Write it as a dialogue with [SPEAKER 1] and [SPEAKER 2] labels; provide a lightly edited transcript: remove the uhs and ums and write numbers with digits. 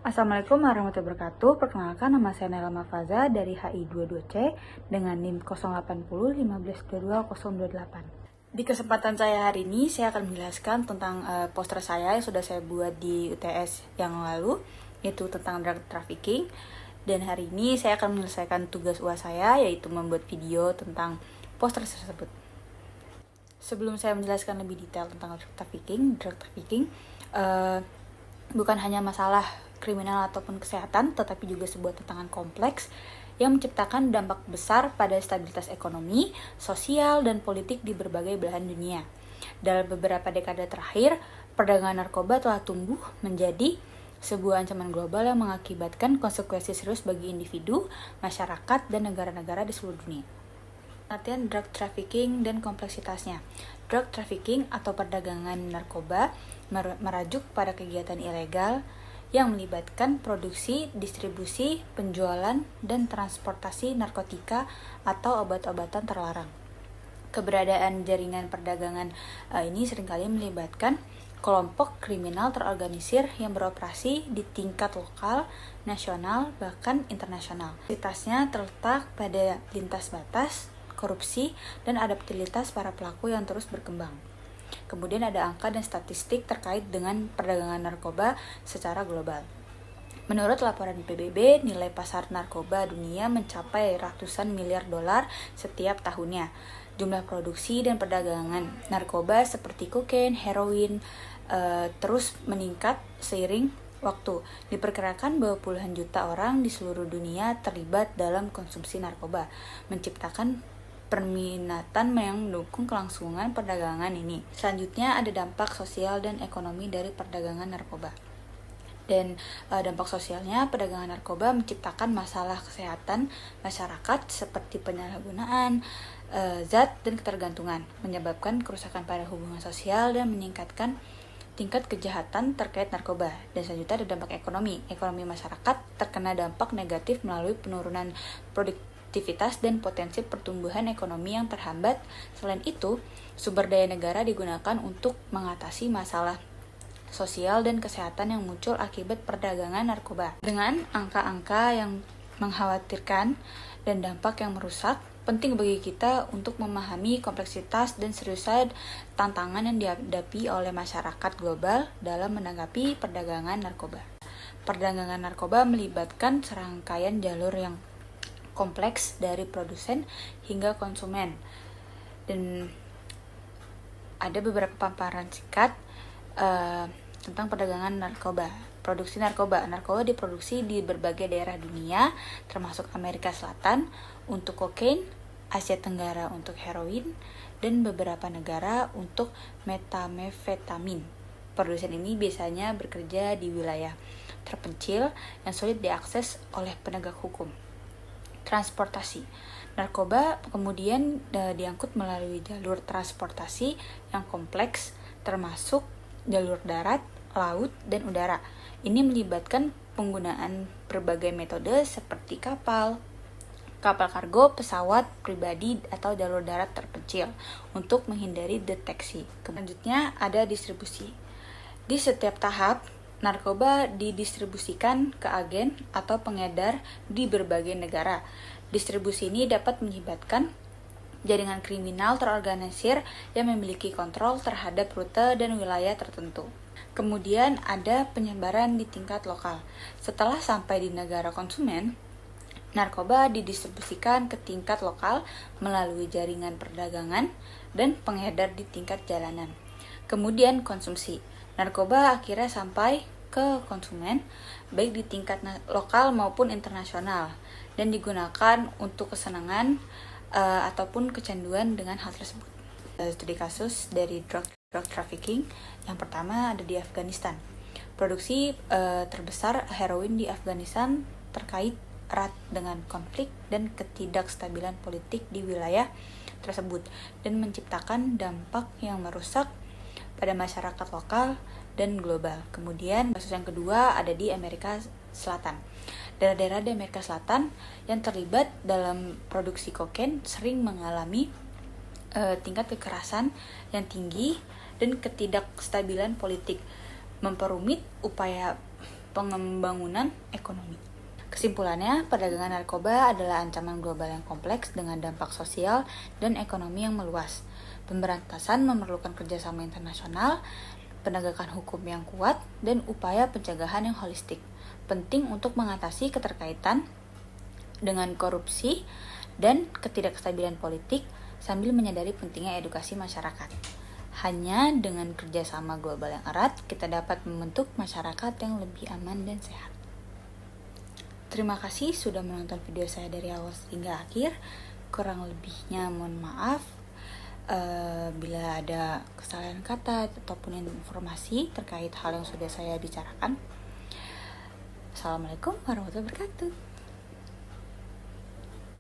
[SPEAKER 1] Assalamualaikum warahmatullahi wabarakatuh. Perkenalkan, nama saya Naila Mafaza dari HI22C dengan NIM 08015222028. Di kesempatan saya hari ini, saya akan menjelaskan tentang poster saya yang sudah saya buat di UTS yang lalu, yaitu tentang drug trafficking. Dan hari ini saya akan menyelesaikan tugas UAS saya, yaitu membuat video tentang poster tersebut. Sebelum saya menjelaskan lebih detail tentang drug trafficking, bukan hanya masalah kriminal ataupun kesehatan, tetapi juga sebuah tantangan kompleks yang menciptakan dampak besar pada stabilitas ekonomi, sosial, dan politik di berbagai belahan dunia. Dalam beberapa dekade terakhir, perdagangan narkoba telah tumbuh menjadi sebuah ancaman global yang mengakibatkan konsekuensi serius bagi individu, masyarakat, dan negara-negara di seluruh dunia. Pengertian drug trafficking dan kompleksitasnya. Drug trafficking atau perdagangan narkoba merajuk pada kegiatan ilegal yang melibatkan produksi, distribusi, penjualan, dan transportasi narkotika atau obat-obatan terlarang. Keberadaan jaringan perdagangan ini seringkali melibatkan kelompok kriminal terorganisir yang beroperasi di tingkat lokal, nasional, bahkan internasional. Aktivitasnya terletak pada lintas batas, korupsi, dan adaptabilitas para pelaku yang terus berkembang. Kemudian ada angka dan statistik terkait dengan perdagangan narkoba secara global. Menurut laporan PBB, nilai pasar narkoba dunia mencapai ratusan miliar dolar setiap tahunnya. Jumlah produksi dan perdagangan narkoba seperti kokain, heroin terus meningkat seiring waktu. Diperkirakan bahwa puluhan juta orang di seluruh dunia terlibat dalam konsumsi narkoba, menciptakan perminatan yang mendukung kelangsungan perdagangan ini. Selanjutnya ada dampak sosial dan ekonomi dari perdagangan narkoba. Dan dampak sosialnya, perdagangan narkoba menciptakan masalah kesehatan masyarakat seperti penyalahgunaan zat dan ketergantungan, menyebabkan kerusakan pada hubungan sosial dan meningkatkan tingkat kejahatan terkait narkoba. Dan selanjutnya ada dampak ekonomi. Ekonomi masyarakat terkena dampak negatif melalui penurunan produktivitas dan potensi pertumbuhan ekonomi yang terhambat. Selain itu, sumber daya negara digunakan untuk mengatasi masalah sosial dan kesehatan yang muncul akibat perdagangan narkoba. Dengan angka-angka yang mengkhawatirkan dan dampak yang merusak, penting bagi kita untuk memahami kompleksitas dan seriusan tantangan yang dihadapi oleh masyarakat global dalam menanggapi perdagangan narkoba. Perdagangan narkoba melibatkan serangkaian jalur yang kompleks dari produsen hingga konsumen. Dan ada beberapa paparan singkat tentang perdagangan narkoba. Produksi narkoba. Narkoba diproduksi di berbagai daerah dunia, termasuk Amerika Selatan untuk kokain, Asia Tenggara untuk heroin, dan beberapa negara untuk metamfetamin. Produsen ini biasanya bekerja di wilayah terpencil yang sulit diakses oleh penegak hukum. Transportasi. Narkoba kemudian diangkut melalui jalur transportasi yang kompleks, termasuk jalur darat, laut, dan udara. Ini melibatkan penggunaan berbagai metode seperti kapal kargo, pesawat pribadi, atau jalur darat terpencil untuk menghindari deteksi. Selanjutnya ada distribusi. Di setiap tahap, narkoba didistribusikan ke agen atau pengedar di berbagai negara. Distribusi ini dapat melibatkan jaringan kriminal terorganisir yang memiliki kontrol terhadap rute dan wilayah tertentu. Kemudian ada penyebaran di tingkat lokal. Setelah sampai di negara konsumen, narkoba didistribusikan ke tingkat lokal melalui jaringan perdagangan dan pengedar di tingkat jalanan. Kemudian konsumsi. Narkoba akhirnya sampai ke konsumen, baik di tingkat lokal maupun internasional, dan digunakan untuk kesenangan ataupun kecanduan dengan hal tersebut. Studi kasus dari drug trafficking yang pertama ada di Afghanistan. Produksi terbesar heroin di Afghanistan terkait erat dengan konflik dan ketidakstabilan politik di wilayah tersebut dan menciptakan dampak yang merusak pada masyarakat lokal dan global. Kemudian kasus yang kedua ada di Amerika Selatan. Daerah-daerah di Amerika Selatan yang terlibat dalam produksi kokain sering mengalami tingkat kekerasan yang tinggi dan ketidakstabilan politik, memperumit upaya pembangunan ekonomi. Kesimpulannya, perdagangan narkoba adalah ancaman global yang kompleks dengan dampak sosial dan ekonomi yang meluas. Pemberantasan memerlukan kerjasama internasional, penegakan hukum yang kuat, dan upaya pencegahan yang holistik. Penting untuk mengatasi keterkaitan dengan korupsi dan ketidakstabilan politik sambil menyadari pentingnya edukasi masyarakat. Hanya dengan kerjasama global yang erat, kita dapat membentuk masyarakat yang lebih aman dan sehat. Terima kasih sudah menonton video saya dari awal hingga akhir. Kurang lebihnya mohon maaf bila ada kesalahan kata ataupun informasi terkait hal yang sudah saya bicarakan. Assalamualaikum warahmatullahi wabarakatuh.